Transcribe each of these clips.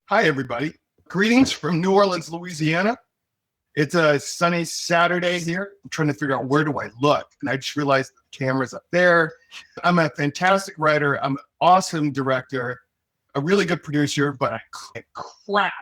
Hi, everybody. Greetings from New Orleans, Louisiana. It's a sunny Saturday here. I'm trying to figure out where do I look. And I just realized the camera's up there. I'm a fantastic writer. I'm an awesome director, a really good producer, but I crap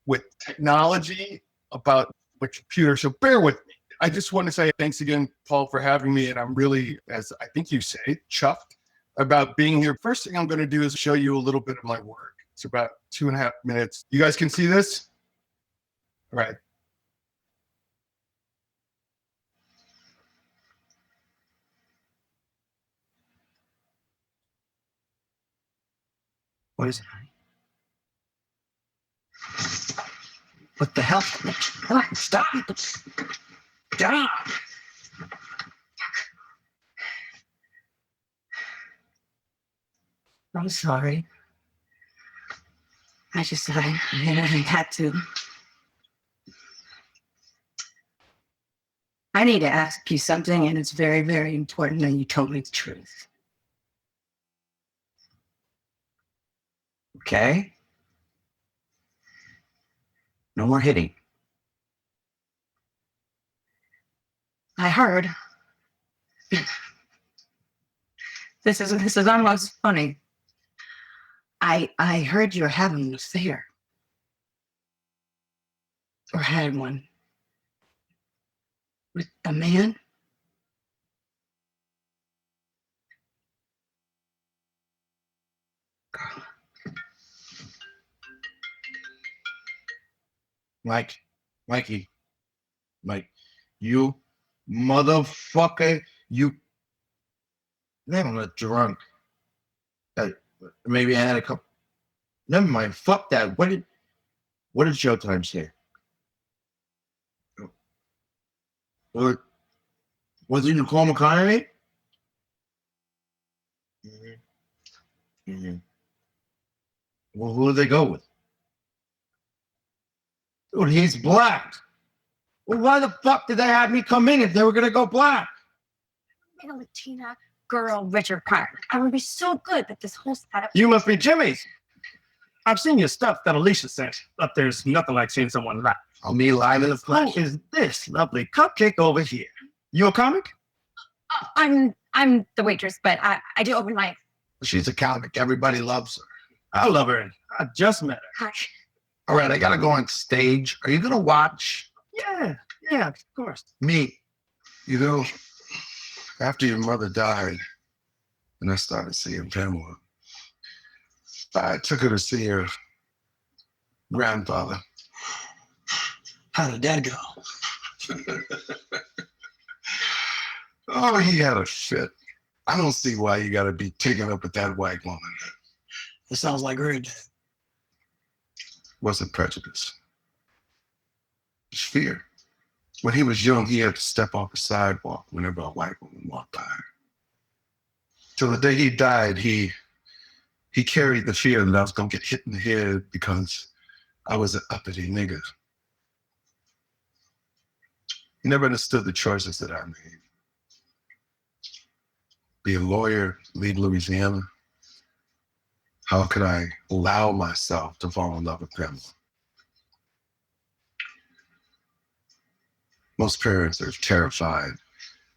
with technology about the computer. So bear with me. I just want to say thanks again, Paul, for having me. And I'm really, as I think you say, chuffed about being here. First thing I'm going to do is show you a little bit of my work. It's about 2.5 minutes. You guys can see this? All right. What is it, honey? What the hell? Stop! Stop! I'm sorry. I had to. I need to ask you something, and it's very, very important, and you told me the truth. Okay? No more hitting. I heard. This is almost funny. I heard you're having an affair. Or had one. With a man? Girl. Mikey, you motherfucker, you. I'm not drunk. Maybe I had a couple. Never mind. Fuck that. What did Showtime say? Or was it Nicole McConaughey? Well, who did they go with? Dude, he's black. Well, why the fuck did they have me come in if they were gonna go black? A Latina girl, Richard Pryor. I would be so good at this whole setup. You must be Jimmy's. I've seen your stuff that Alicia sent, but there's nothing like seeing someone live. I'll be live in the What flesh. is this lovely cupcake over here? You a comic? I'm the waitress, but I do open mic. She's a comic. Everybody loves her. I love her. And I just met her. Hi. All right, I gotta go on stage. Are you gonna watch Yeah, of course. me? You know, after your mother died, and I started seeing Pamela, I took her to see her grandfather. How did that go? Oh, he had a fit. I don't see why you gotta be taken up with that white woman. It sounds like her dad. Wasn't prejudice. It's fear. When he was young, he had to step off the sidewalk whenever a white woman walked by. Till the day he died, he carried the fear that I was gonna get hit in the head because I was an uppity nigga. He never understood the choices that I made. Be a lawyer, leave Louisiana. How could I allow myself to fall in love with Pamela? Most parents are terrified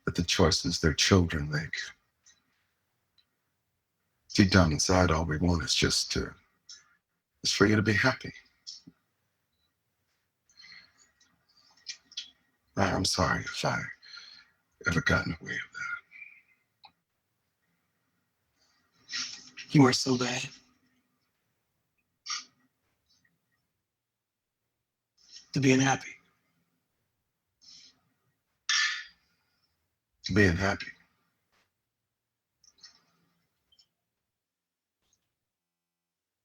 at the choices their children make. Deep down inside, all we want is is for you to be happy. I'm sorry if I ever got in the way of that. You were so bad. To being happy. Being happy.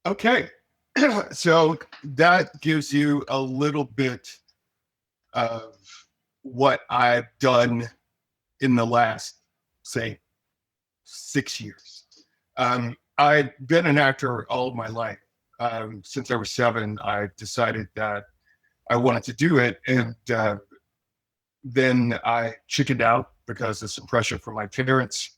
Okay. So that gives you a little bit of what I've done in the last, say, 6 years. I've been an actor all of my life. Since I was 7, I decided that I wanted to do it. And then I chickened out because of some pressure from my parents.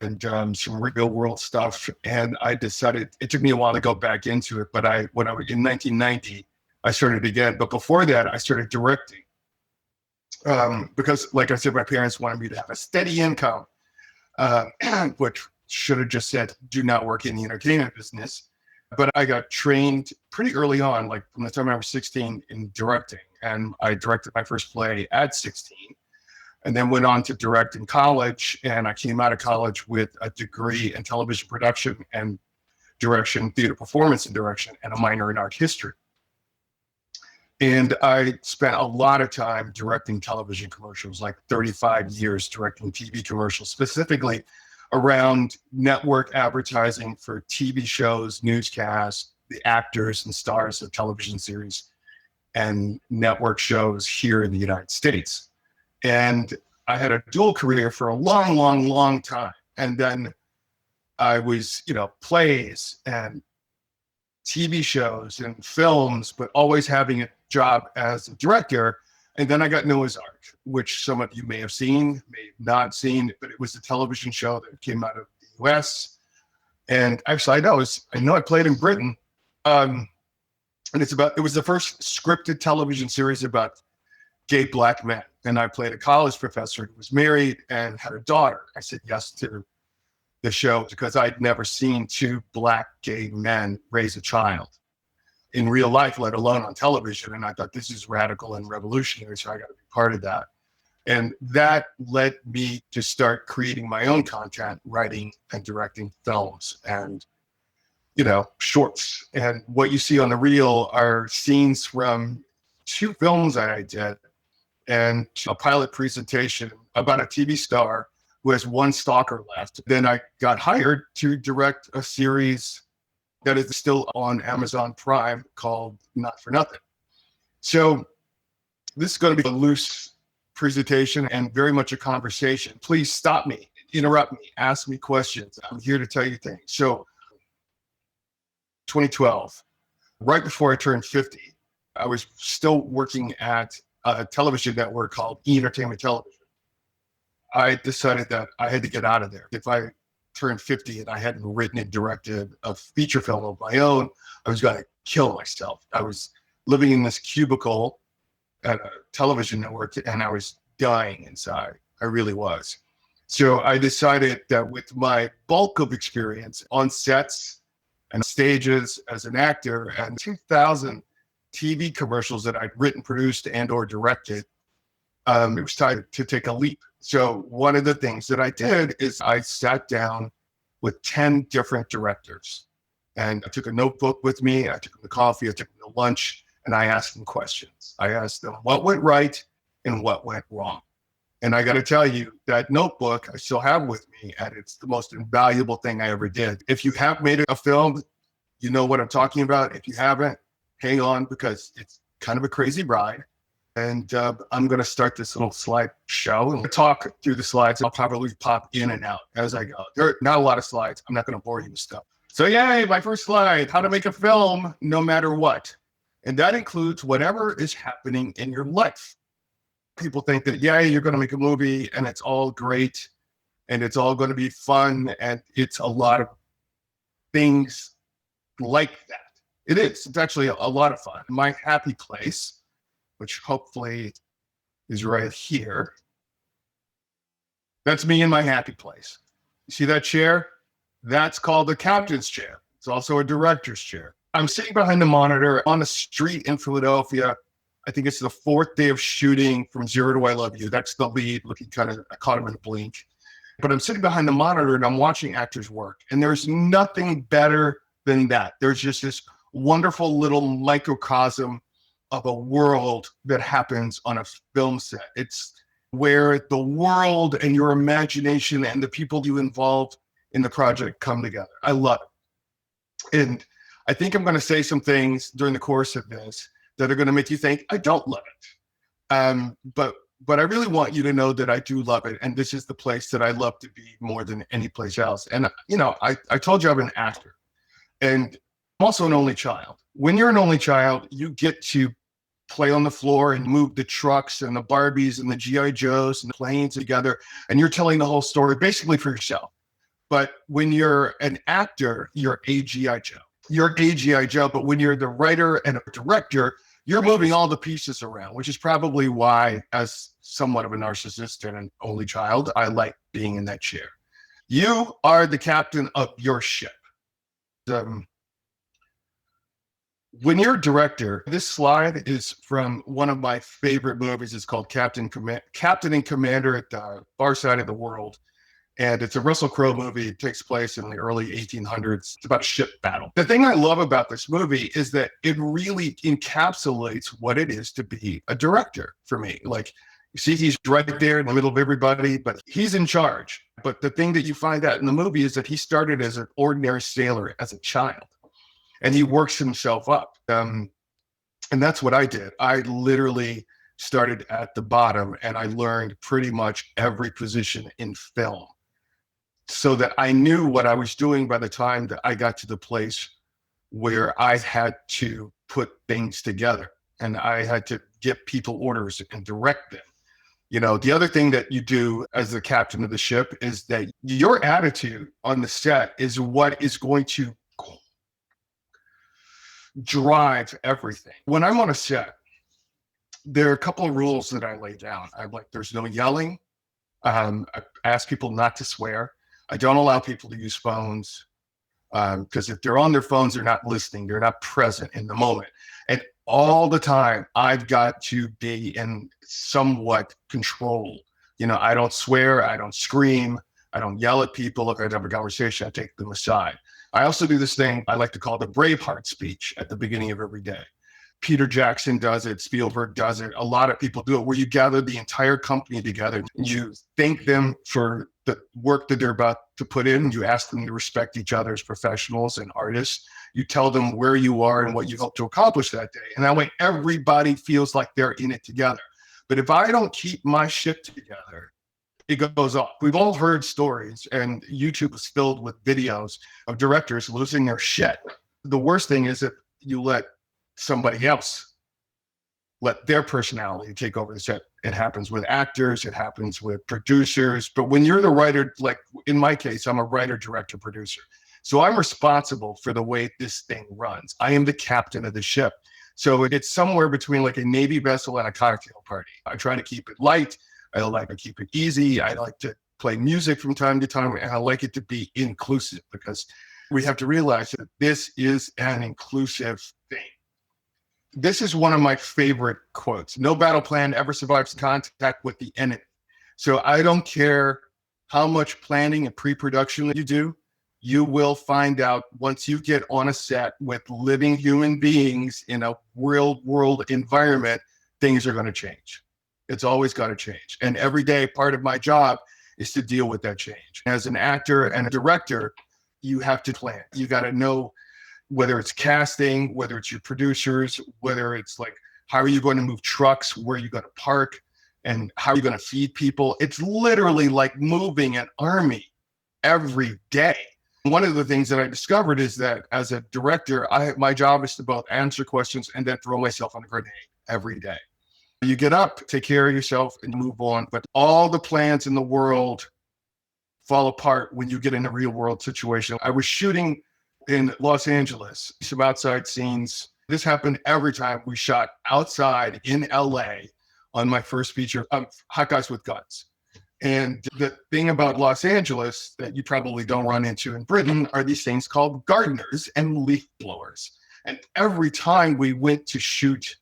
and some real world stuff. And I decided it took me a while to go back into it, but when I was in 1990, I started again. But before that, I started directing because, like I said, my parents wanted me to have a steady income, which should have just said, do not work in the entertainment business. But I got trained pretty early on, like from the time I was 16 in directing. And I directed my first play at 16 and then went on to direct in college. And I came out of college with a degree in television production and direction, theater performance and direction, and a minor in art history. And I spent a lot of time directing television commercials, like 35 years directing TV commercials, specifically around network advertising for TV shows, newscasts, the actors and stars of television series and network shows here in the United States. And I had a dual career for a long, long, long time. And then I was, plays and TV shows and films, but always having a job as a director. And then I got Noah's Ark, which some of you may have seen, may have not seen, but it was a television show that came out of the US. And actually, I know I played in Britain. And it was the first scripted television series about gay Black men. And I played a college professor who was married and had a daughter. I said yes to the show because I'd never seen two Black gay men raise a child in real life, let alone on television. And I thought this is radical and revolutionary, so I got to be part of that. And that led me to start creating my own content, writing and directing films and shorts. And what you see on the reel are scenes from 2 films that I did and a pilot presentation about a TV star who has 1 stalker left. Then I got hired to direct a series that is still on Amazon Prime called Not for Nothing. So this is going to be a loose presentation and very much a conversation. Please stop me, interrupt me, ask me questions. I'm here to tell you things. So 2012, right before I turned 50, I was still working at a television network called Entertainment Television. I decided that I had to get out of there. If I turned 50 and I hadn't written and directed a feature film of my own, I was going to kill myself. I was living in this cubicle at a television network and I was dying inside. I really was. So I decided that with my bulk of experience on sets and stages as an actor and 2,000 TV commercials that I'd written, produced, and or directed, it was time to take a leap. So one of the things that I did is I sat down with 10 different directors and I took a notebook with me. I took them to coffee, I took them to lunch, and I asked them questions. I asked them what went right and what went wrong. And I got to tell you, that notebook I still have with me, and it's the most invaluable thing I ever did. If you have made a film, you know what I'm talking about. If you haven't, hang on, because it's kind of a crazy ride. And I'm going to start this little slide show and talk through the slides. I'll probably pop in and out as I go. There are not a lot of slides. I'm not going to bore you with stuff. So yay, my first slide, how to make a film no matter what. And that includes whatever is happening in your life. People think that, yeah, you're going to make a movie and it's all great and it's all going to be fun. And it's a lot of things like that. It is. It's actually a lot of fun. My happy place, which hopefully is right here. That's me in my happy place. You see that chair? That's called the captain's chair. It's also a director's chair. I'm sitting behind the monitor on a street in Philadelphia. I think it's the 4th day of shooting from Zero to I Love You. That's the lead, looking kind of, I caught him in a blink. But I'm sitting behind the monitor and I'm watching actors work. And there's nothing better than that. There's just this wonderful little microcosm of a world that happens on a film set. It's where the world and your imagination and the people you involved in the project come together. I love it. And I think I'm going to say some things during the course of this that are going to make you think I don't love it. But I really want you to know that I do love it. And this is the place that I love to be more than any place else. And, I told you I'm an actor and I'm also an only child. When you're an only child, you get to play on the floor and move the trucks and the Barbies and the G.I. Joes and the planes together. And you're telling the whole story basically for yourself. But when you're an actor, you're AGI Joe. You're AGI Joe. But when you're the writer and a director, you're moving all the pieces around, which is probably why, as somewhat of a narcissist and an only child, I like being in that chair. You are the captain of your ship. When you're a director, this slide is from one of my favorite movies. It's called Captain and Commander at the Far Side of the World. And it's a Russell Crowe movie. It takes place in the early 1800s. It's about a ship battle. The thing I love about this movie is that it really encapsulates what it is to be a director for me. Like, you see, he's right there in the middle of everybody, but he's in charge. But the thing that you find out in the movie is that he started as an ordinary sailor as a child, and he works himself up. And that's what I did. I literally started at the bottom, and I learned pretty much every position in film, so that I knew what I was doing by the time that I got to the place where I had to put things together and I had to give people orders and direct them. You know, the other thing that you do as the captain of the ship is that your attitude on the set is what is going to drive everything. When I'm on a set, there are a couple of rules that I lay down. I'm like, there's no yelling. I ask people not to swear. I don't allow people to use phones because if they're on their phones, they're not listening. They're not present in the moment. And all the time, I've got to be in somewhat control. You know, I don't swear. I don't scream. I don't yell at people. If I have a conversation, I take them aside. I also do this thing I like to call the Braveheart speech at the beginning of every day. Peter Jackson does it. Spielberg does it. A lot of people do it, where you gather the entire company together. You thank them for the work that they're about to put in. You ask them to respect each other as professionals and artists. You tell them where you are and what you hope to accomplish that day. And that way, everybody feels like they're in it together. But if I don't keep my shit together, it goes off. We've all heard stories, and YouTube is filled with videos of directors losing their shit. The worst thing is if you let somebody else let their personality take over the set. It happens with actors, it happens with producers. But when you're the writer, like in my case, I'm a writer, director, producer. So I'm responsible for the way this thing runs. I am the captain of the ship. So it's somewhere between like a Navy vessel and a cocktail party. I try to keep it light. I like to keep it easy. I like to play music from time to time, and I like it to be inclusive, because we have to realize that this is an inclusive thing. This is one of my favorite quotes. No battle plan ever survives contact with the enemy. So I don't care how much planning and pre-production you do, you will find out once you get on a set with living human beings in a real world environment, things are going to change. It's always got to change. And every day, part of my job is to deal with that change. As an actor and a director, you have to plan. You got to know whether it's casting, whether it's your producers, whether it's like, how are you going to move trucks, where are you going to park, and how are you going to feed people? It's literally like moving an army every day. One of the things that I discovered is that as a director, my job is to both answer questions and then throw myself on a grenade every day. You get up, take care of yourself, and move on. But all the plans in the world fall apart when you get in a real world situation. I was shooting in Los Angeles, some outside scenes. This happened every time we shot outside in LA on my first feature, Hot Guys with Guns. And the thing about Los Angeles that you probably don't run into in Britain are these things called gardeners and leaf blowers. And every time we went to shoot,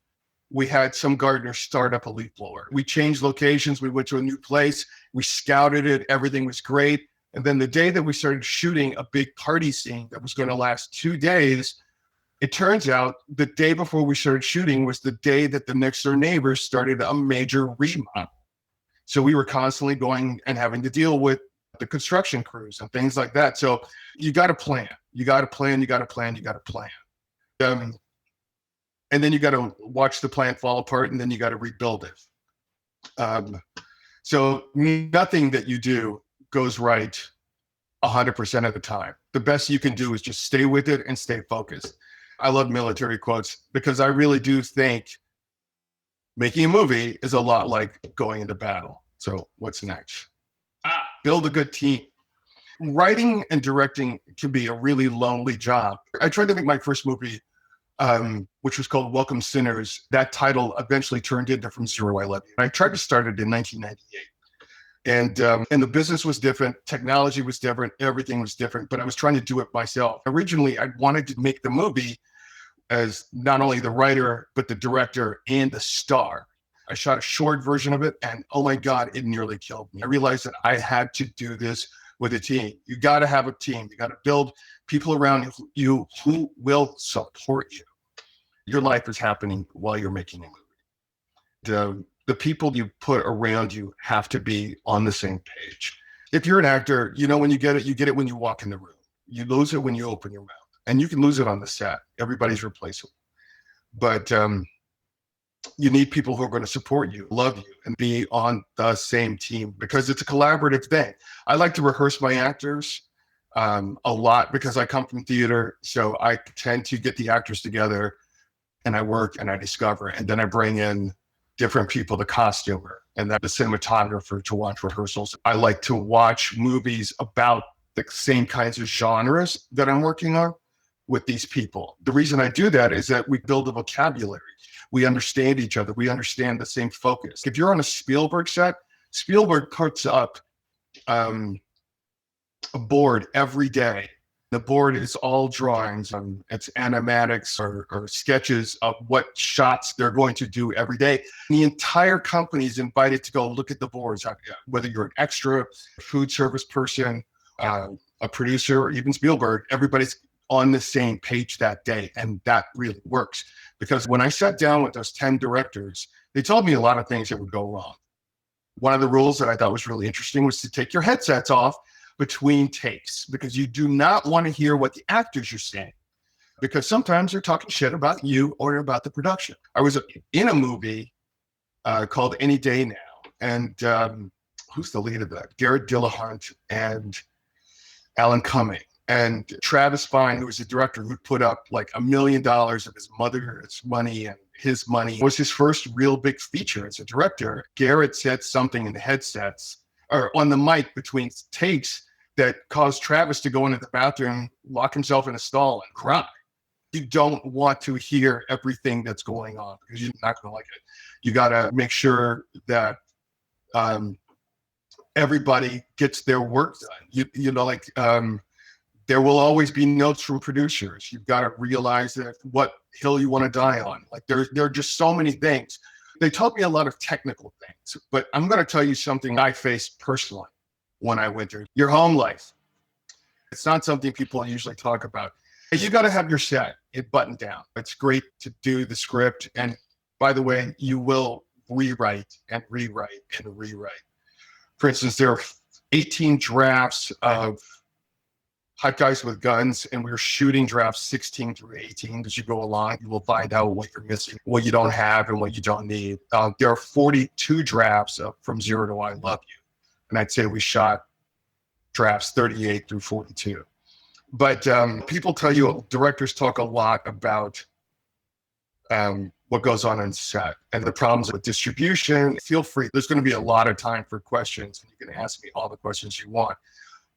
we had some gardener start up a leaf blower. We changed locations. We went to a new place. We scouted it. Everything was great. And then the day that we started shooting a big party scene that was going to last 2 days, it turns out the day before we started shooting was the day that the next door neighbors started a major remodel. So we were constantly going and having to deal with the construction crews and things like that. So you got to plan. You got to plan. You got to plan. You got to plan. And then you got to watch the plan fall apart, and then you got to rebuild it. So nothing that you do goes right 100% of the time. The best you can do is just stay with it and stay focused. I love military quotes because I really do think making a movie is a lot like going into battle. So what's next? Build a good team. writing and directing can be a really lonely job. I tried to make my first movie, which was called Welcome Sinners. That title eventually turned into From Zero I Love You. I tried to start it in 1998. And the business was different, technology was different, everything was different, but I was trying to do it myself. Originally, I wanted to make the movie as not only the writer, but the director and the star. I shot a short version of it, and oh my God, it nearly killed me. I realized that I had to do this with a team. You got to have a team. You got to build people around you who will support you. Your life is happening while you're making a movie. The people you put around you have to be on the same page. If you're an actor, you know when you get it when you walk in the room. You lose it when you open your mouth. And you can lose it on the set. Everybody's replaceable. But you need people who are going to support you, love you, and be on the same team because it's a collaborative thing. I like to rehearse my actors a lot because I come from theater. So I tend to get the actors together and I work and I discover, and then I bring in different people, the costumer and the cinematographer to watch rehearsals. I like to watch movies about the same kinds of genres that I'm working on with these people. The reason I do that is that we build a vocabulary. We understand each other. We understand the same focus. If you're on a Spielberg set, Spielberg puts up a board every day. The board is all drawings, it's animatics or sketches of what shots they're going to do every day. The entire company is invited to go look at the boards, whether you're an extra, food service person, a producer, or even Spielberg, everybody's on the same page that day. And that really works because when I sat down with those 10 directors, they told me a lot of things that would go wrong. One of the rules that I thought was really interesting was to take your headsets off between takes because you do not want to hear what the actors are saying because sometimes they're talking shit about you or about the production. I was in a movie called Any Day Now, and who's the lead of that? Garrett Dillahunt and Alan Cumming. And Travis Fine, who was the director, who put up like $1 million of his mother's money and his money, was his first real big feature as a director. Garrett said something in the headsets or on the mic between takes that caused Travis to go into the bathroom, lock himself in a stall and cry. You don't want to hear everything that's going on because you're not going to like it. You got to make sure that everybody gets their work done. There will always be notes from producers. You've got to realize that what hill you want to die on. Like there are just so many things. They taught me a lot of technical things, but I'm going to tell you something I faced personally when I went through your home life. It's not something people usually talk about. You got to have your set it buttoned down. It's great to do the script. And by the way, you will rewrite and rewrite and rewrite. For instance, there are 18 drafts of Hot Guys with Guns, and we're shooting drafts 16 through 18. As you go along, you will find out what you're missing, what you don't have, and what you don't need. There are 42 drafts of From Zero to I Love You. And I'd say we shot drafts 38 through 42. But people tell you, directors talk a lot about what goes on set and the problems with distribution. Feel free. There's going to be a lot of time for questions. You can ask me all the questions you want.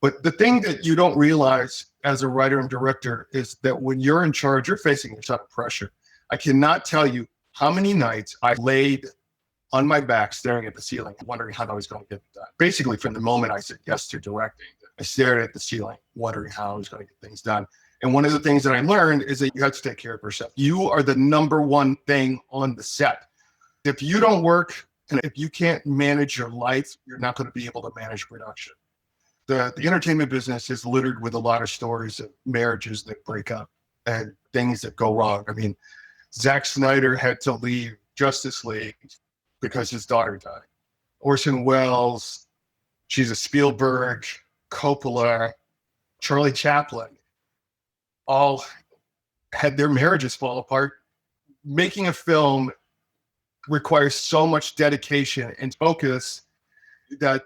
But the thing that you don't realize as a writer and director is that when you're in charge, you're facing a ton of pressure. I cannot tell you how many nights I laid on my back staring at the ceiling, wondering how I was going to get it done. Basically, from the moment I said yes to directing, I stared at the ceiling, wondering how I was going to get things done. And one of the things that I learned is that you have to take care of yourself. You are the number one thing on the set. If you don't work and if you can't manage your life, you're not going to be able to manage production. The entertainment business is littered with a lot of stories of marriages that break up and things that go wrong. I mean, Zack Snyder had to leave Justice League because his daughter died. Orson Welles, she's a Spielberg, Coppola, Charlie Chaplin, all had their marriages fall apart. Making a film requires so much dedication and focus that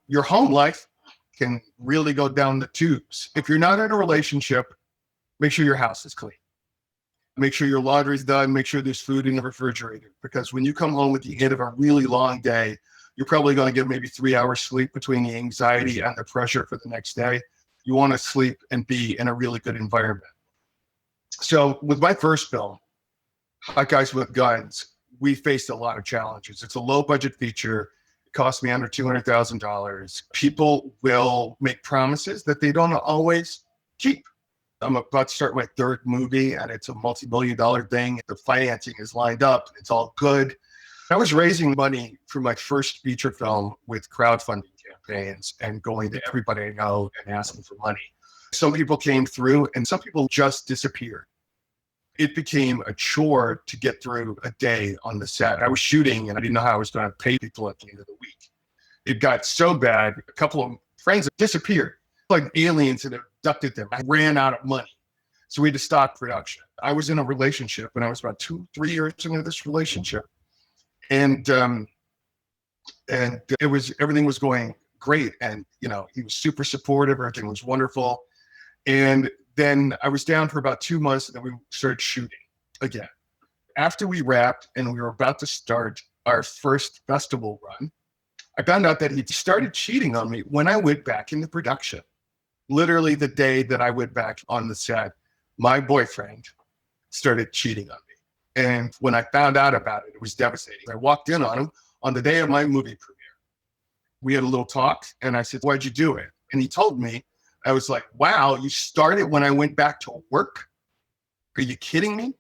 your home life can really go down the tubes. If you're not in a relationship, make sure your house is clean. Make sure your laundry's done. Make sure there's food in the refrigerator. Because when you come home at the end of a really long day, you're probably going to get maybe 3 hours sleep between the anxiety and the pressure for the next day. You want to sleep and be in a really good environment. So with my first film, Hot Guys with Guns, we faced a lot of challenges. It's a low budget feature. It cost me under $200,000. People will make promises that they don't always keep. I'm about to start my third movie, and it's a multi-million-dollar thing. The financing is lined up. It's all good. I was raising money for my first feature film with crowdfunding campaigns and going to everybody I know and asking for money. Some people came through, and some people just disappeared. It became a chore to get through a day on the set. I was shooting, and I didn't know how I was going to pay people at the end of the week. It got so bad, a couple of friends disappeared, like aliens had abducted them. I ran out of money, so we had to stop production. I was in a relationship, and I was about 2-3 years into this relationship, and it was, everything was going great, and he was super supportive. Everything was wonderful, and then I was down for about 2 months, and then we started shooting again. After we wrapped and we were about to start our first festival run, I found out that he started cheating on me when I went back into production. Literally the day that I went back on the set, my boyfriend started cheating on me. And when I found out about it, it was devastating. I walked in on him on the day of my movie premiere. We had a little talk, and I said, "Why'd you do it?" And he told me. I was like, "Wow, you started when I went back to work? Are you kidding me?"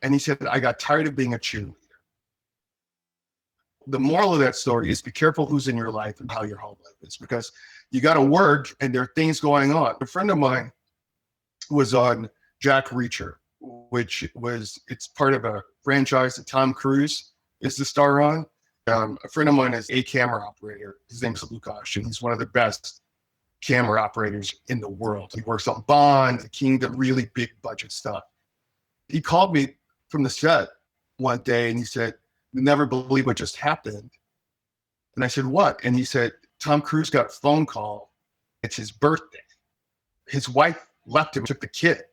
And he said, "I got tired of being a cheerleader." The moral of that story is be careful who's in your life and how your home life is, because you got to work and there are things going on. A friend of mine was on Jack Reacher, it's part of a franchise that Tom Cruise is the star on. A friend of mine is a camera operator. His name's Lukash, and he's one of the best camera operators in the world. He works on Bond, The Kingdom, really big budget stuff. He called me from the set one day and he said, "You'll never believe what just happened." And I said, "What?" And he said, "Tom Cruise got a phone call. It's his birthday. His wife left him, took the kid,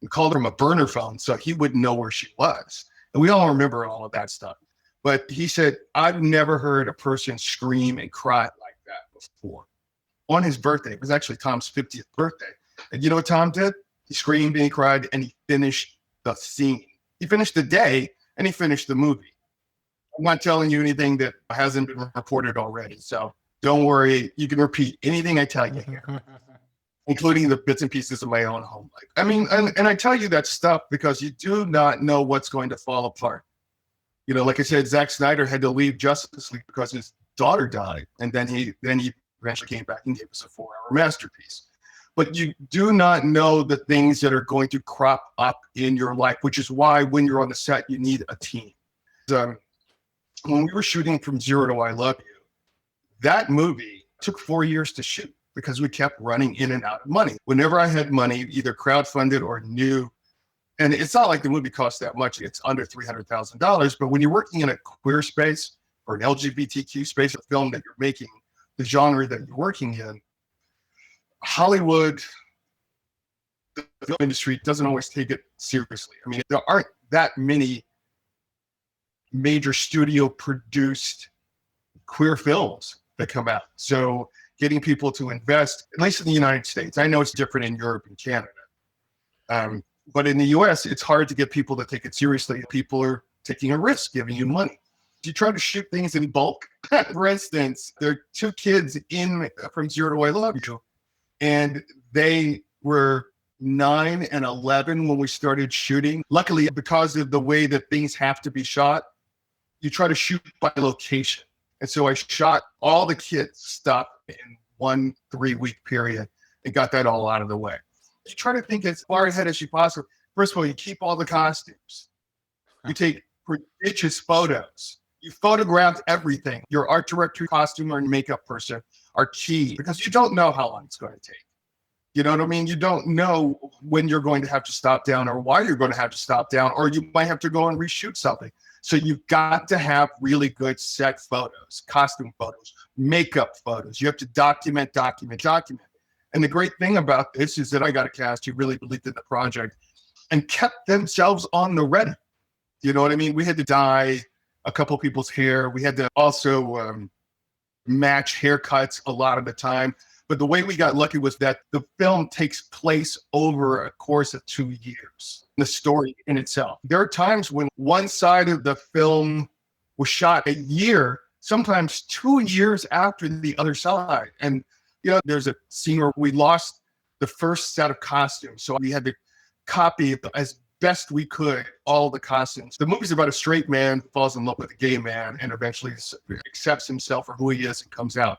and called him a burner phone so he wouldn't know where she was." And we all remember all of that stuff. But he said, "I've never heard a person scream and cry like that before." On his birthday, it was actually Tom's 50th birthday. And you know what Tom did? He screamed and he cried and he finished the scene. He finished the day and he finished the movie. I'm not telling you anything that hasn't been reported already. So don't worry. You can repeat anything I tell you here, including the bits and pieces of my own home life. I mean, and I tell you that stuff because you do not know what's going to fall apart. Like I said, Zack Snyder had to leave Justice League because his daughter died. And then he eventually came back and gave us a 4-hour masterpiece. But you do not know the things that are going to crop up in your life, which is why when you're on the set, you need a team. When we were shooting From Zero to I Love You, that movie took 4 years to shoot because we kept running in and out of money. Whenever I had money, either crowdfunded or new, and it's not like the movie cost that much, it's under $300,000, but when you're working in a queer space or an LGBTQ space, a film that you're making, the genre that you're working in, Hollywood, the film industry doesn't always take it seriously. I mean, there aren't that many major studio produced queer films that come out. So getting people to invest, at least in the United States, I know it's different in Europe and Canada. But in the US, it's hard to get people to take it seriously. People are taking a risk, giving you money. You try to shoot things in bulk. For instance, there are 2 kids in From Zero to I Love You, and they were 9 and 11 when we started shooting. Luckily, because of the way that things have to be shot, you try to shoot by location. And so I shot all the kids' stuff in 1 3-week period and got that all out of the way. You try to think as far ahead as you possibly. First of all, you keep all the costumes. You take prodigious photos. You photograph everything. Your art director, costume, or makeup person are key because you don't know how long it's going to take. You know what I mean? You don't know when you're going to have to stop down or why you're going to have to stop down, or you might have to go and reshoot something. So you've got to have really good set photos, costume photos, makeup photos. You have to document. And the great thing about this is that I got a cast who really believed in the project and kept themselves on the ready. You know what I mean? We had to dye a couple people's hair. We had to also match haircuts a lot of the time. But the way we got lucky was that the film takes place over a course of 2 years, the story in itself. There are times when one side of the film was shot a year, sometimes 2 years after the other side. And, there's a scene where we lost the first set of costumes. So we had to copy as best we could all the costumes. The movie's about a straight man who falls in love with a gay man and eventually accepts himself for who he is and comes out.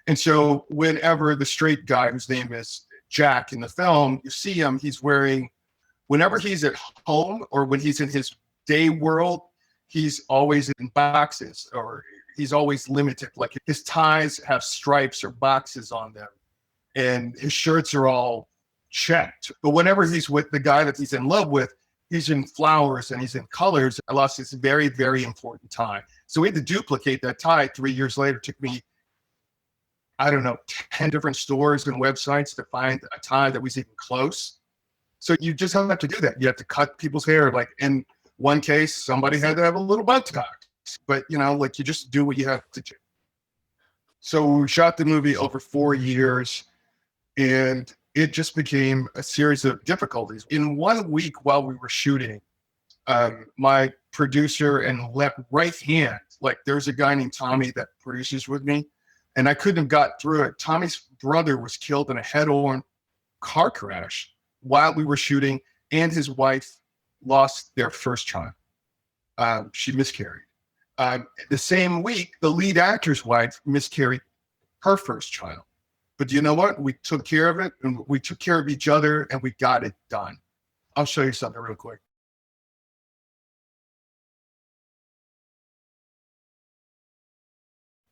And so whenever the straight guy, whose name is Jack in the film, you see him, he's wearing, whenever he's at home or when he's in his day world, he's always in boxes or he's always limited. Like his ties have stripes or boxes on them and his shirts are all checked. But whenever he's with the guy that he's in love with, he's in flowers and he's in colors. I lost this very, very important tie. So we had to duplicate that tie 3 years later. It took me, 10 different stores and websites to find a tie that was even close. So you just have to do that. You have to cut people's hair. Like in one case, somebody had to have a little Botox, but you just do what you have to do. So we shot the movie over 4 years and it just became a series of difficulties. In 1 week while we were shooting, my producer and left right hand, like there's a guy named Tommy that produces with me, and I couldn't have got through it. Tommy's brother was killed in a head-on car crash while we were shooting, and his wife lost their first child. She miscarried. The same week, the lead actor's wife miscarried her first child. But you know what? We took care of it, and we took care of each other, and we got it done. I'll show you something real quick.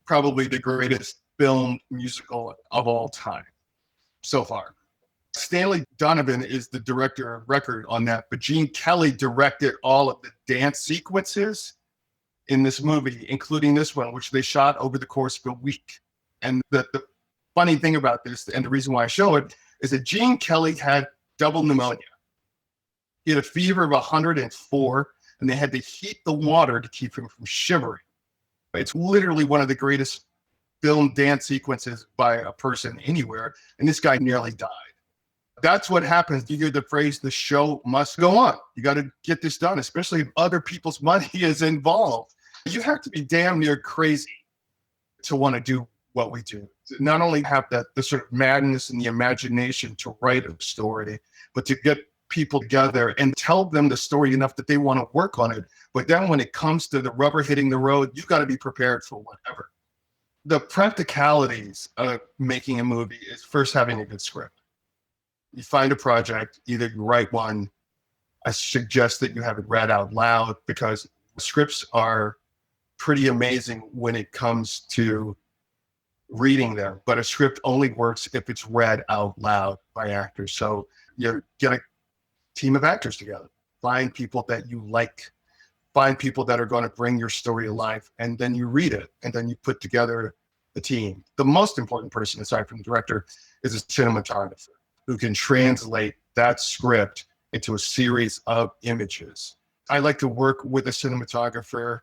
Probably the greatest film musical of all time so far. Stanley Donovan is the director of record on that, but Gene Kelly directed all of the dance sequences in this movie, including this one, which they shot over the course of a week. And the funny thing about this, and the reason why I show it, is that Gene Kelly had double pneumonia. He had a fever of 104, and they had to heat the water to keep him from shivering. It's literally one of the greatest film dance sequences by a person anywhere, and this guy nearly died. That's what happens. You hear the phrase, the show must go on. You got to get this done, especially if other people's money is involved. You have to be damn near crazy to want to do what we do. Not only have the sort of madness and the imagination to write a story, but to get people together and tell them the story enough that they want to work on it. But then when it comes to the rubber hitting the road, you've got to be prepared for whatever. The practicalities of making a movie is first having a good script. You find a project, either you write one. I suggest that you have it read out loud because scripts are pretty amazing when it comes to reading them, but a script only works if it's read out loud by actors. So you get a team of actors together, find people that you like, find people that are going to bring your story alive, and then you read it, and then you put together a team. The most important person, aside from the director, is a cinematographer who can translate that script into a series of images. I like to work with a cinematographer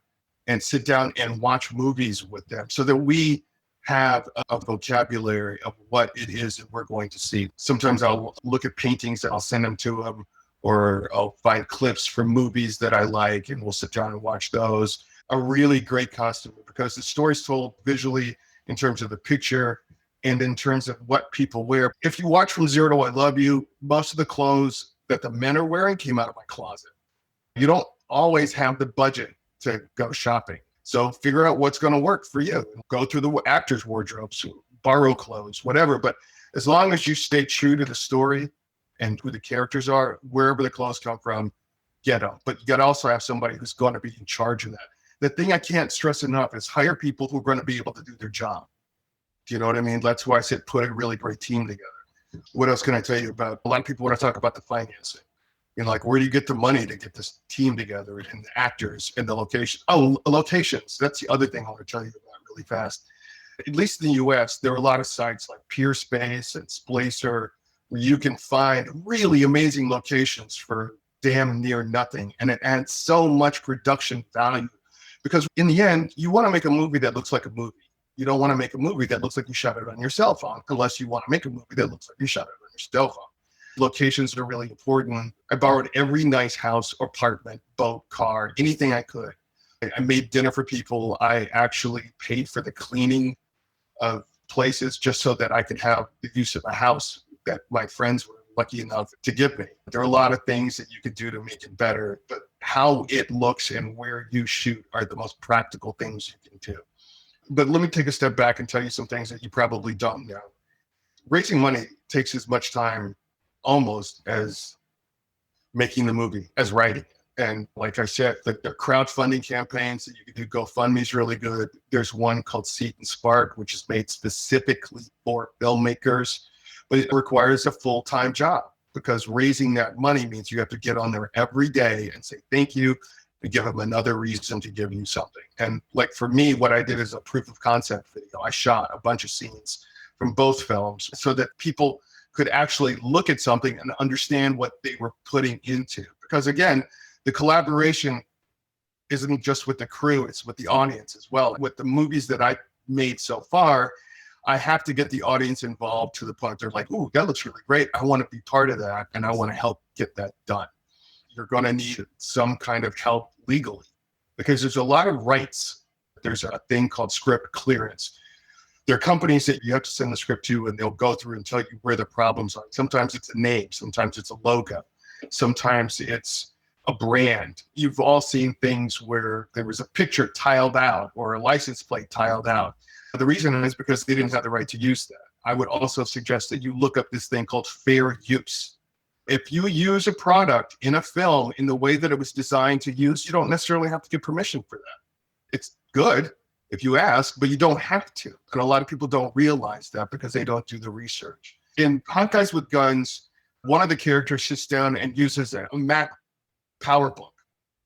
and sit down and watch movies with them so that we have a vocabulary of what it is that we're going to see. Sometimes I'll look at paintings and I'll send them to them, or I'll find clips from movies that I like and we'll sit down and watch those. A really great costume, because the story's told visually in terms of the picture and in terms of what people wear. If you watch From Zero to I Love You, most of the clothes that the men are wearing came out of my closet. You don't always have the budget to go shopping. So figure out what's going to work for you. Go through the actors' wardrobes, borrow clothes, whatever. But as long as you stay true to the story and who the characters are, wherever the clothes come from, get them. But you got to also have somebody who's going to be in charge of that. The thing I can't stress enough is hire people who are going to be able to do their job. Do you know what I mean? That's why I said put a really great team together. What else can I tell you about? A lot of people want to talk about the financing. Like, where do you get the money to get this team together and the actors and the location? Oh, locations. That's the other thing I want to tell you about really fast. At least in the US, there are a lot of sites like Peerspace and Splacer where you can find really amazing locations for damn near nothing. And it adds so much production value because in the end, you want to make a movie that looks like a movie. You don't want to make a movie that looks like you shot it on your cell phone, unless you want to make a movie that looks like you shot it on your cell phone. Locations are really important. I borrowed every nice house, apartment, boat, car, anything I could. I made dinner for people. I actually paid for the cleaning of places just so that I could have the use of a house that my friends were lucky enough to give me. There are a lot of things that you could do to make it better, but how it looks and where you shoot are the most practical things you can do. But let me take a step back and tell you some things that you probably don't know. Raising money takes as much time almost as making the movie, as writing. And like I said, the crowdfunding campaigns that you can do, GoFundMe is really good. There's one called Seed and Spark, which is made specifically for filmmakers, but it requires a full-time job because raising that money means you have to get on there every day and say thank you and give them another reason to give you something. And like for me, what I did is a proof of concept video. I shot a bunch of scenes from both films so that people could actually look at something and understand what they were putting into. Because again, the collaboration isn't just with the crew, it's with the audience as well. With the movies that I made so far, I have to get the audience involved to the point they're like, ooh, that looks really great. I want to be part of that and I want to help get that done. You're going to need some kind of help legally because there's a lot of rights. There's a thing called script clearance. There are companies that you have to send the script to and they'll go through and tell you where the problems are. Sometimes it's a name, sometimes it's a logo, sometimes it's a brand. You've all seen things where there was a picture tiled out or a license plate tiled out. The reason is because they didn't have the right to use that. I would also suggest that you look up this thing called fair use. If you use a product in a film in the way that it was designed to use, you don't necessarily have to get permission for that. It's good if you ask, but you don't have to. And a lot of people don't realize that because they don't do the research. In Hot Guys with Guns, one of the characters sits down and uses a Mac PowerBook,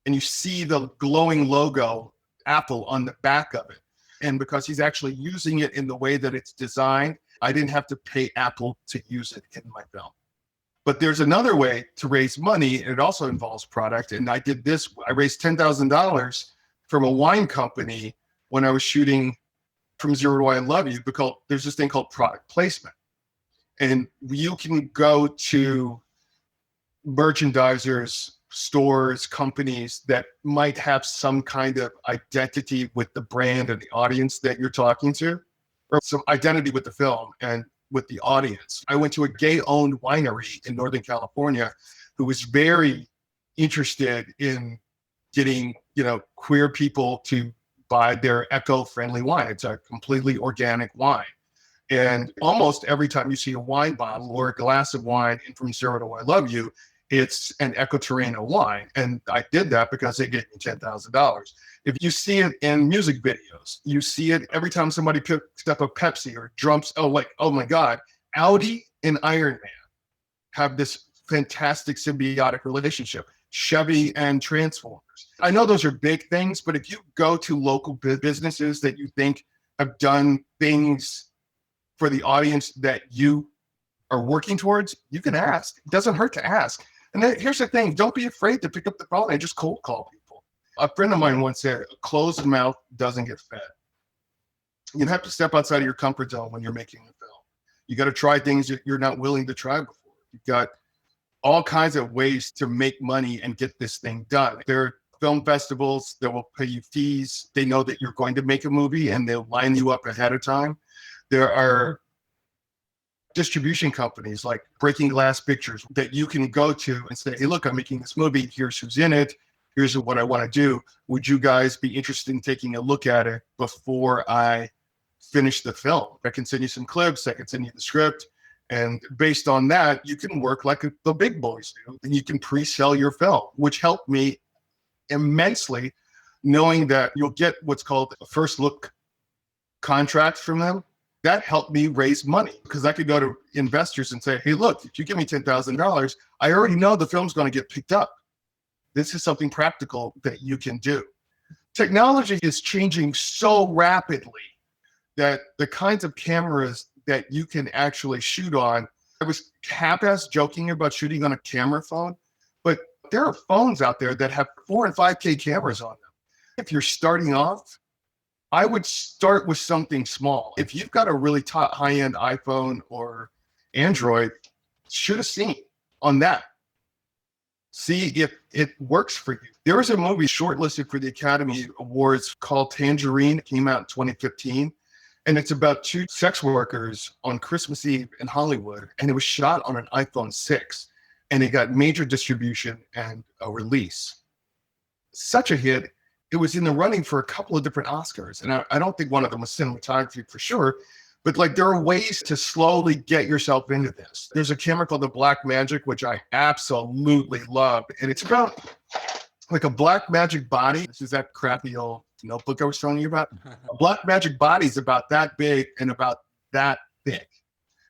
and you see the glowing logo, Apple, on the back of it. And because he's actually using it in the way that it's designed, I didn't have to pay Apple to use it in my film. But there's another way to raise money, and it also involves product. And I did this. I raised $10,000 from a wine company when I was shooting From Zero to I Love You, because there's this thing called product placement. And you can go to merchandisers, stores, companies that might have some kind of identity with the brand and the audience that you're talking to, or some identity with the film and with the audience. I went to a gay-owned winery in Northern California who was very interested in getting, queer people to buy their eco-friendly wine. It's a completely organic wine. And almost every time you see a wine bottle or a glass of wine in From Zero to I Love You, it's an Ecoterreno wine. And I did that because they gave me $10,000. If you see it in music videos, you see it every time somebody picks up a Pepsi or drums. Oh my God, Audi and Iron Man have this fantastic symbiotic relationship. Chevy and Transformers. I know those are big things, but if you go to local businesses that you think have done things for the audience that you are working towards, you can ask. It doesn't hurt to ask. And then, here's the thing, don't be afraid to pick up the phone and just cold call people. A friend of mine once said, a closed mouth doesn't get fed. You have to step outside of your comfort zone when you're making a film. You got to try things that you're not willing to try before. You've got all kinds of ways to make money and get this thing done. There are film festivals that will pay you fees. They know that you're going to make a movie and they'll line you up ahead of time. There are distribution companies like Breaking Glass Pictures that you can go to and say, hey, look, I'm making this movie. Here's who's in it. Here's what I want to do. Would you guys be interested in taking a look at it before I finish the film? I can send you some clips. I can send you the script. And based on that, you can work like the big boys do, and you can pre-sell your film, which helped me immensely, knowing that you'll get what's called a first look contract from them. That helped me raise money because I could go to investors and say, hey, look, if you give me $10,000, I already know the film's going to get picked up. This is something practical that you can do. Technology is changing so rapidly that the kinds of cameras that you can actually shoot on. I was half-ass joking about shooting on a camera phone, but there are phones out there that have 4 and 5K cameras on them. If you're starting off, I would start with something small. If you've got a really top high-end iPhone or Android, shoot a scene on that. See if it works for you. There was a movie shortlisted for the Academy Awards called Tangerine. It came out in 2015. And it's about two sex workers on Christmas Eve in Hollywood. And it was shot on an iPhone 6. And it got major distribution and a release. Such a hit. It was in the running for a couple of different Oscars. And I don't think one of them was cinematography for sure. But like there are ways to slowly get yourself into this. There's a camera called the Black Magic, which I absolutely love. And it's about like a Black Magic body. This is that crappy old notebook I was telling you about. A Black Magic body is about that big and about that thick.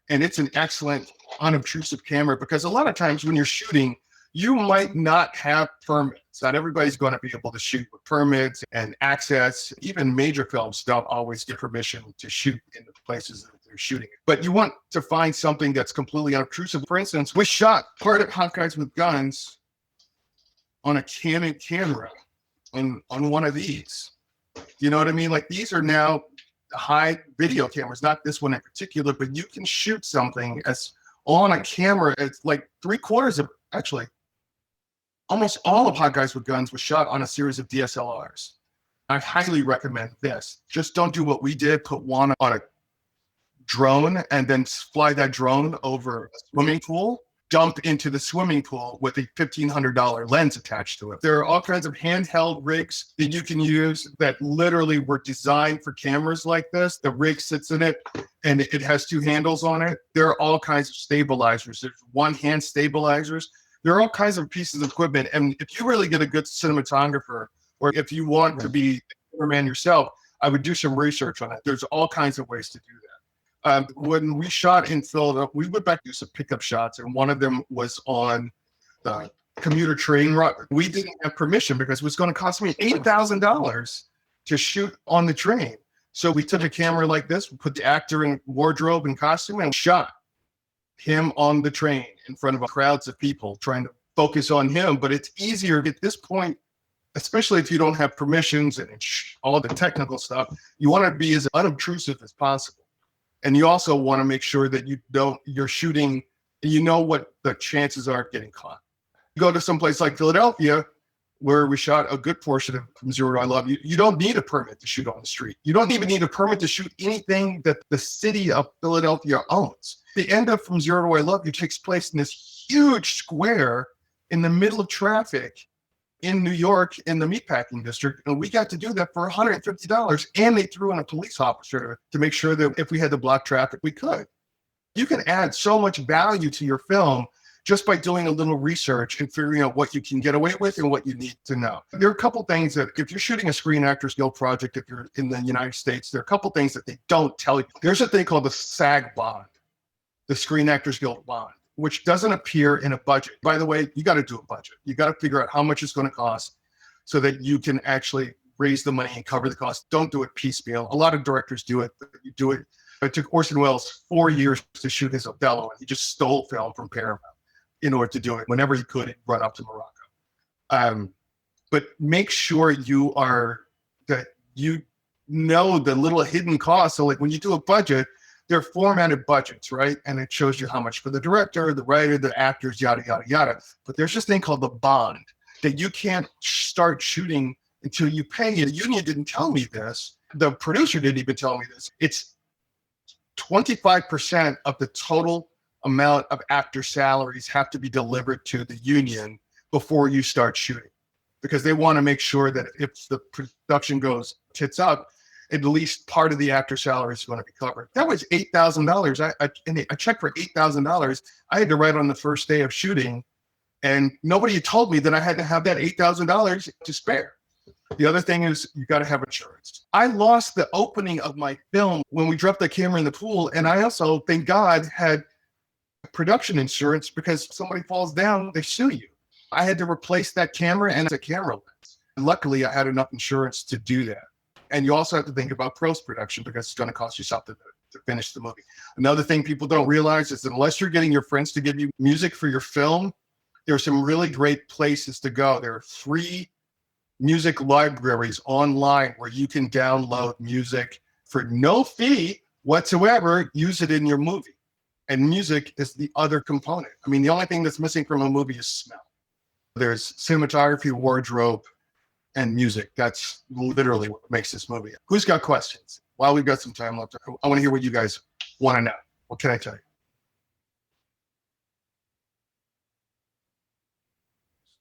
And it's an excellent unobtrusive camera because a lot of times when you're shooting, you might not have permits. Not everybody's going to be able to shoot with permits and access. Even major films don't always get permission to shoot in the places that they're shooting. But you want to find something that's completely unobtrusive. For instance, we shot part of Hot Guys with Guns on a Canon camera on one of these. You know what I mean? Like these are now high video cameras, not this one in particular, but you can shoot something as on a camera. It's like 3/4 of, actually, almost all of Hot Guys with Guns was shot on a series of DSLRs. I highly recommend this. Just don't do what we did, put one on a drone and then fly that drone over a swimming pool, dump into the swimming pool with a $1,500 lens attached to it. There are all kinds of handheld rigs that you can use that literally were designed for cameras like this. The rig sits in it and it has two handles on it. There are all kinds of stabilizers. There's one-hand stabilizers. There are all kinds of pieces of equipment. And if you really get a good cinematographer, or if you want to be a cameraman yourself, I would do some research on it. There's all kinds of ways to do that. When we shot in Philadelphia, we went back to do some pickup shots, and one of them was on the commuter train route. We didn't have permission because it was going to cost me $8,000 to shoot on the train. So we took a camera like this, we put the actor in wardrobe and costume, and shot him on the train in front of crowds of people trying to focus on him. But it's easier at this point, especially if you don't have permissions and all the technical stuff. You want to be as unobtrusive as possible. And you also want to make sure that you're shooting, you know what the chances are of getting caught. You go to someplace like Philadelphia, where we shot a good portion of From Zero to I Love You, you don't need a permit to shoot on the street. You don't even need a permit to shoot anything that the city of Philadelphia owns. The end of From Zero to I Love You takes place in this huge square in the middle of traffic in New York in the meatpacking district. And we got to do that for $150. And they threw in a police officer to make sure that if we had to block traffic, we could. You can add so much value to your film just by doing a little research and figuring out what you can get away with and what you need to know. There are a couple things that if you're shooting a Screen Actors Guild project, if you're in the United States, there are a couple things that they don't tell you. There's a thing called the SAG bond, the Screen Actors Guild bond, which doesn't appear in a budget. By the way, you got to do a budget. You got to figure out how much it's going to cost so that you can actually raise the money and cover the cost. Don't do it piecemeal. A lot of directors do it, but you do it. It took Orson Welles 4 years to shoot his Othello, and he just stole film from Paramount in order to do it. Whenever he could, he'd run up to Morocco. But make sure that you know the little hidden costs. So like when you do a budget, they're formatted budgets, right? And it shows you how much for the director, the writer, the actors, yada, yada, yada. But there's this thing called the bond that you can't start shooting until you pay it. The union didn't tell me this. The producer didn't even tell me this. It's 25% of the total amount of actor salaries have to be delivered to the union before you start shooting, because they want to make sure that if the production goes tits up, at least part of the actor salary is going to be covered. That was $8,000. I checked for $8,000. I had to write on the first day of shooting, and nobody had told me that I had to have that $8,000 to spare. The other thing is you got to have insurance. I lost the opening of my film when we dropped the camera in the pool, and I also, thank God, had production insurance because if somebody falls down, they sue you. I had to replace that camera and a camera lens. Luckily, I had enough insurance to do that. And you also have to think about post-production because it's going to cost you something to finish the movie. Another thing people don't realize is that unless you're getting your friends to give you music for your film, there are some really great places to go. There are free music libraries online where you can download music for no fee whatsoever, use it in your movie. And music is the other component. I mean, the only thing that's missing from a movie is smell. There's cinematography, wardrobe, and music. That's literally what makes this movie. Who's got questions? While we've got some time left, I want to hear what you guys want to know. What can I tell you?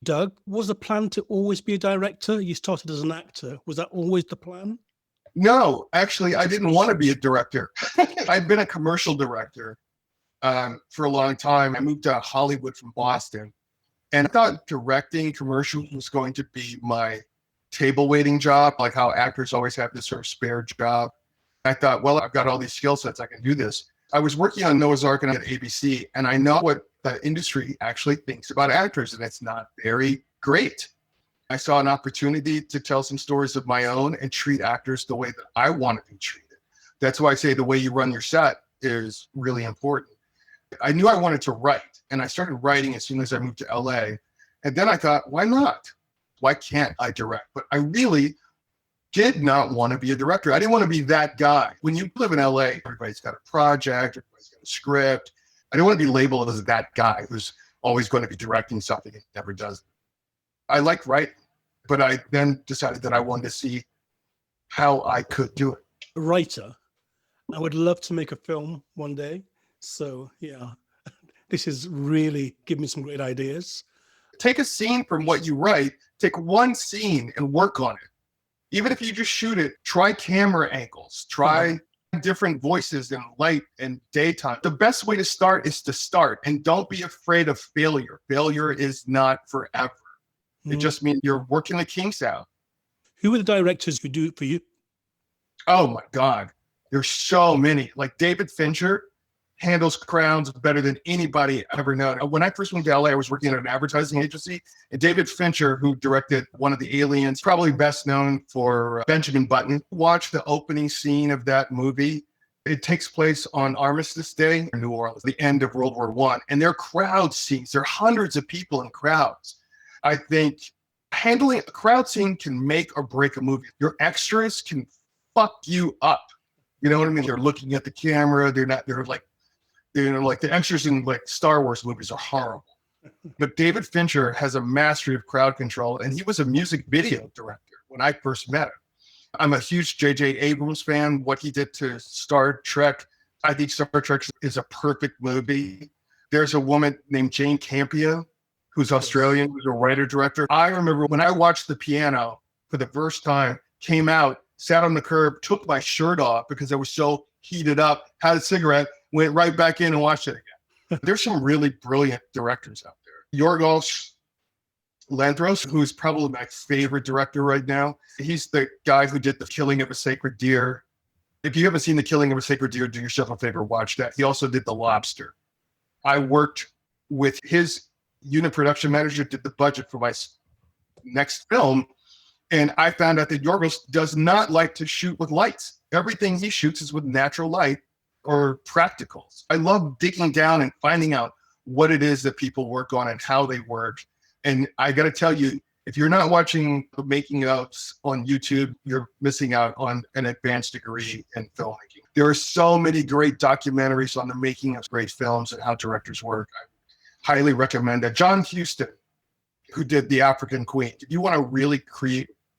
Doug, was the plan to always be a director? You started as an actor. Was that always the plan? No, actually, I didn't want to be a director. I've been a commercial director for a long time. I moved to Hollywood from Boston, and I thought directing commercials was going to be my table waiting job, like how actors always have this sort of spare job. I thought, well, I've got all these skill sets, I can do this. I was working on Noah's Ark and at ABC, and I know what the industry actually thinks about actors, and it's not very great. I saw an opportunity to tell some stories of my own and treat actors the way that I want to be treated. That's why I say the way you run your set is really important. I knew I wanted to write, and I started writing as soon as I moved to LA. And then I thought, why not? Why can't I direct? But I really did not want to be a director. I didn't want to be that guy. When you live in LA, everybody's got a project, everybody's got a script. I didn't want to be labeled as that guy who's always going to be directing something and never does it. I like writing, but I then decided that I wanted to see how I could do it. A writer. I would love to make a film one day. So yeah, this is really giving me some great ideas. Take a scene from what you write, take one scene and work on it. Even if you just shoot it, try camera angles, try different voices and light and daytime. The best way to start is to start, and don't be afraid of failure. Failure is not forever. It just means you're working the kinks out. Who are the directors who do it for you? Oh my God. There's so many. Like David Fincher handles crowds better than anybody I've ever known. When I first moved to LA, I was working at an advertising agency, and David Fincher, who directed one of the Aliens, probably best known for Benjamin Button. Watch the opening scene of that movie. It takes place on Armistice Day in New Orleans, the end of World War I. And they're crowd scenes. There are hundreds of people in crowds. I think handling a crowd scene can make or break a movie. Your extras can fuck you up. You know what I mean? They're looking at the camera. They're like the extras in like Star Wars movies are horrible. But David Fincher has a mastery of crowd control, and he was a music video director when I first met him. I'm a huge J.J. Abrams fan. What he did to Star Trek, I think Star Trek is a perfect movie. There's a woman named Jane Campion, who's Australian, who's a writer-director. I remember when I watched The Piano for the first time, came out, sat on the curb, took my shirt off because I was so heated up, had a cigarette, went right back in and watched it again. There's some really brilliant directors out there. Yorgos Lanthros, who's probably my favorite director right now. He's the guy who did The Killing of a Sacred Deer. If you haven't seen The Killing of a Sacred Deer, do yourself a favor, watch that. He also did The Lobster. I worked with his unit production manager, did the budget for my next film, and I found out that Yorgos does not like to shoot with lights. Everything he shoots is with natural light or practicals. I love digging down and finding out what it is that people work on and how they work. And I got to tell you, if you're not watching the making ofs on YouTube, you're missing out on an advanced degree in filmmaking. There are so many great documentaries on the making of great films and how directors work. I highly recommend that. John Huston, who did The African Queen. If you want to really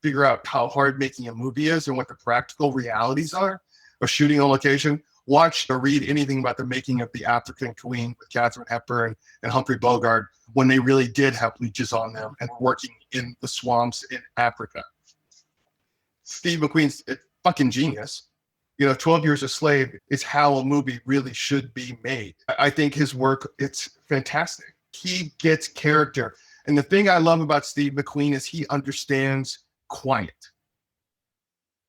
figure out how hard making a movie is and what the practical realities are of shooting on location, watch or read anything about the making of The African Queen with Katharine Hepburn and Humphrey Bogart when they really did have leeches on them and were working in the swamps in Africa. Steve McQueen's a fucking genius. 12 Years a Slave is how a movie really should be made. I think his work, it's fantastic. He gets character. And the thing I love about Steve McQueen is he understands quiet.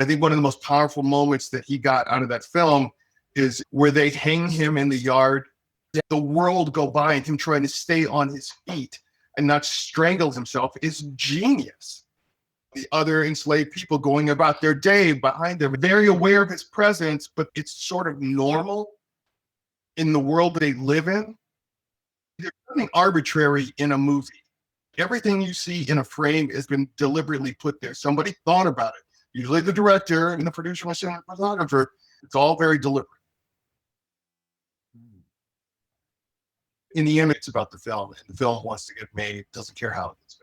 I think one of the most powerful moments that he got out of that film is where they hang him in the yard, the world go by and him trying to stay on his feet and not strangle himself is genius. The other enslaved people going about their day behind them, very aware of his presence, but it's sort of normal in the world they live in. There's nothing arbitrary in a movie. Everything you see in a frame has been deliberately put there. Somebody thought about it. Usually the director and the producer and the photographer. It's all very deliberate. In the end, it's about the film, and the film wants to get made. Doesn't care how it is.